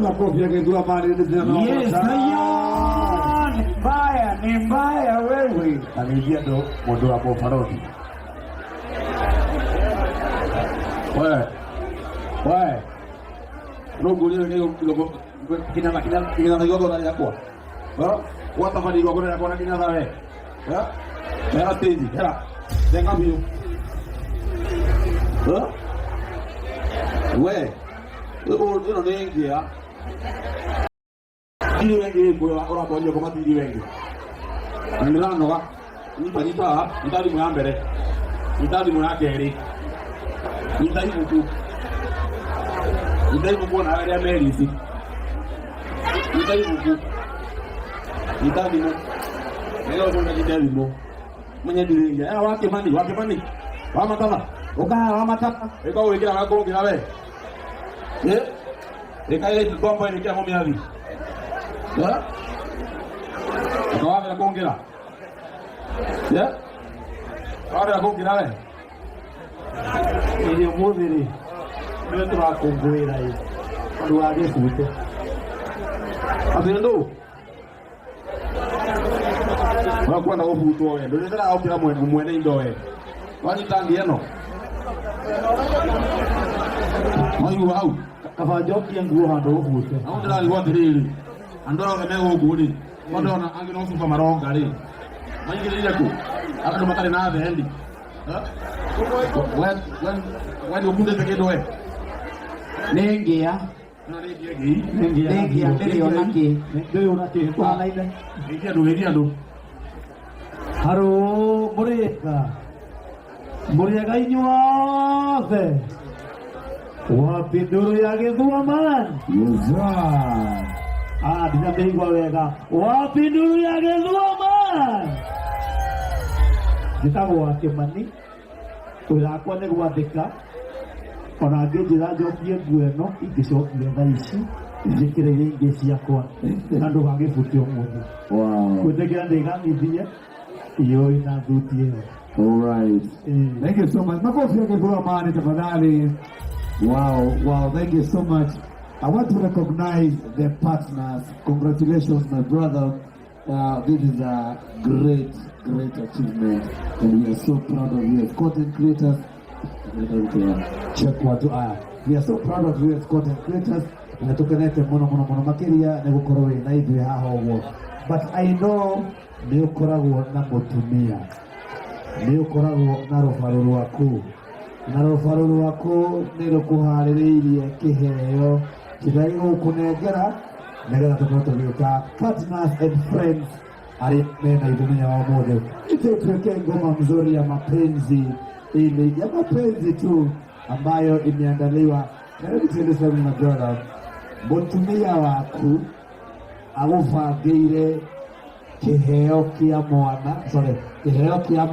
Makofi yake tu amani ndio. Yes, ni mbaya wewe. Ameingia ndo mondo hapo parodi. Wewe. Lungu leo kina yogo na yako. Wata fadi yogo na yako na kina wewe. Era tezi, era. Venga mbio. Wewe. Uno nengi ya. Dili wengi kwa ora kwa kama dili wengi. Ndirano wa nipa ndali mu ambere. Ndali mu yakeri. Ndali mu Ndai mbona wale Amerisi. Ndai mo. Leo ndo ndai mo. Mwenye dilinga. Wake mani. Wamatala. Wamatala. Eka wekera ngako ngina we. Eka ile bomba ile kama miali. Akawa ngongera. Ahora ngongera we. Ile muviri. Ndio tunakongoera hii. Ndio aje kuite. Abendo. Wako na hofu tu wewe. Ndio ndio au kila mwene ndo wewe. Kwani tangi yeno. Mayu au. Kafa joki yangu hando hofu tu. Au ndio alikuwa dirili. Andora ngemego gudi. Ndio na angino supa maronga ri. Maingi ile ku. Aka matale na ave hendi. When you put it again Nengia ndio onake ndio onake kwa laida ndio haro murega inyuothe wapi nduru ya githua man ndinameigua wega wapi nduru ya githua man njĩtagwo wa Kĩmani wĩra wakwa nĩ gwathĩka ona ngĩnjĩra njokie nguo ĩno ingĩcokire thaa ici njĩkĩre iria ingĩ ciakwa na ndũgagĩbute ũmũthĩ gwĩtĩkĩra ndĩganithie iyo ĩna thuti ĩyo. All right. Thank you so much. Makofi yake kwa amani tafadhali. Wow, thank you so much. I want to recognize the partners. Congratulations, my brother. This is a great achievement, and we are so proud of you as content creators. Check what we are so proud of you as content creators. Na tukenete mono makiria ne gukorwo na ithuĩ haha ũguo. But I know nĩ ũkoragwo na mũtumia, nĩ ũkoragwo na rũbarũ rwaku, na rũbarũ rwaku nĩ rũkũharĩrĩirie kĩheo kĩrĩa gĩgũkũnengera nĩgetha tũkorwo tũgĩũka partners and friends arĩ mena ithenya wa mũndũ. Tuweke ngoma mzuri ya mapenzi, ile ya mapenzi tu ambayo imeandaliwa. Karibu tuende sana na brother. Mũtumia waku agũbangĩire kĩheo kĩa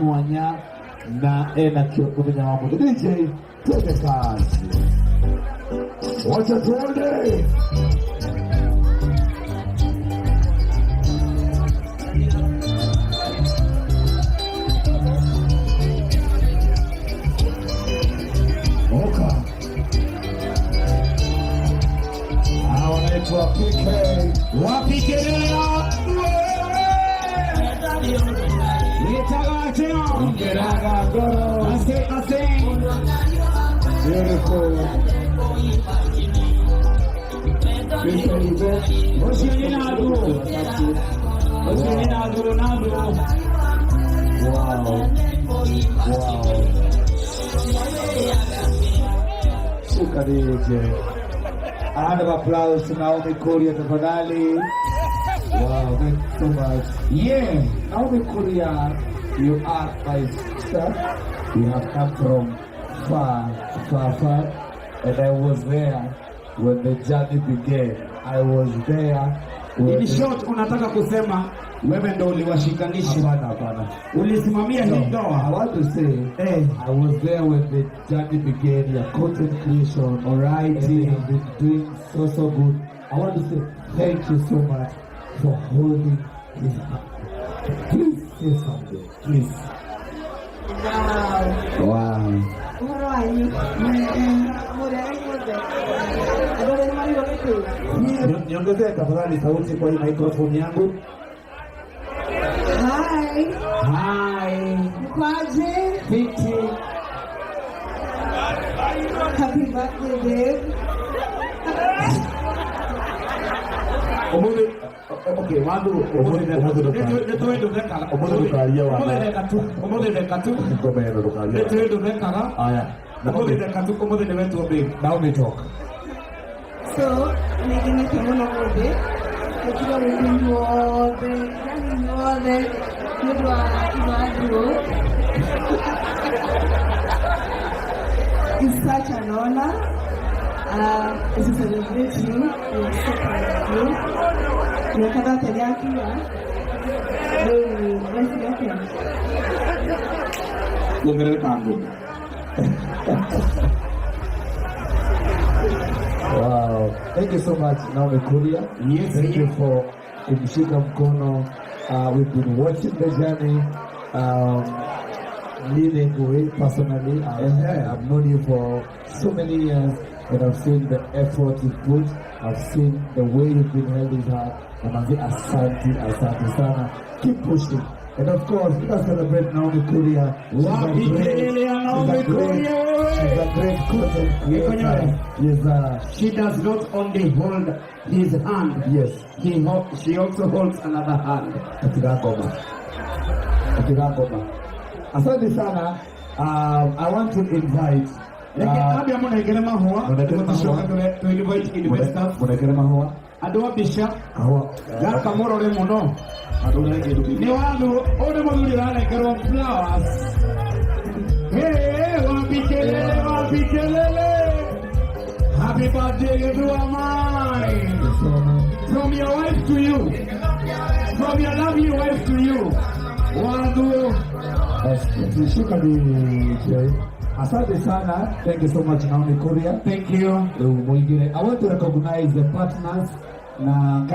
mwanya na enakĩo mũthenya wa mũndũ. DJ, twende kazi. Wacha tuone. Wapike leo nitagache ongeraga goro ase beautiful wow suka DJ. A round of applause to Naomi Korea tafadhali. Wow, thank you so much. Yeah, Naomi Korea, you are my sister. You have come from far. And I was there when the journey began. I was there. In short, unataka kusema wewe ndo uliwashikanisha. Hapana. Ulisimamia hii ndoa. I want to say, I was there when the journey began, your content creation, writing, you have been doing so good. I want to say thank you so much for holding this up. Please say something, please. Wow. Wow. wanyu. Adore mali wote. Niongezee tafadhali sauti kwa hii microphone yangu. Hi. Hi. Kwaje? Fiti. Happy birthday, babe. Okay, wandu So, nigini kimono mode. Kujua wimbi wote. Jani wote. Kudwa imadro. It's such an honor to celebrate you. You're so proud of you. Nakada teriyaki ya. Resi yake. Wow, thank you so much Naomi Kuria. Yes, thank you for kumshika mkono. We've been watching the journey. Leading way personally. I've known you for so many years, and I've seen the effort you put. I've seen the way you've been holding her. And I'm asante sana. Keep pushing. And of course, let's celebrate Naomi Kuria. She's a great content creator. Yes, she does not only hold his hand. Yes. She also holds another hand. Asante sana. I want to invite. Adwa bisha gaka morore muno ni wandu ode muthuri arengerwo flowers. Hey, wapikelele happy birthday everyone. From your wife to you, from your lovely wife to you, wandu Shika DJ. Asante sana. Thank you so much Naomi Kuria. thank you. I want to recognize the partners na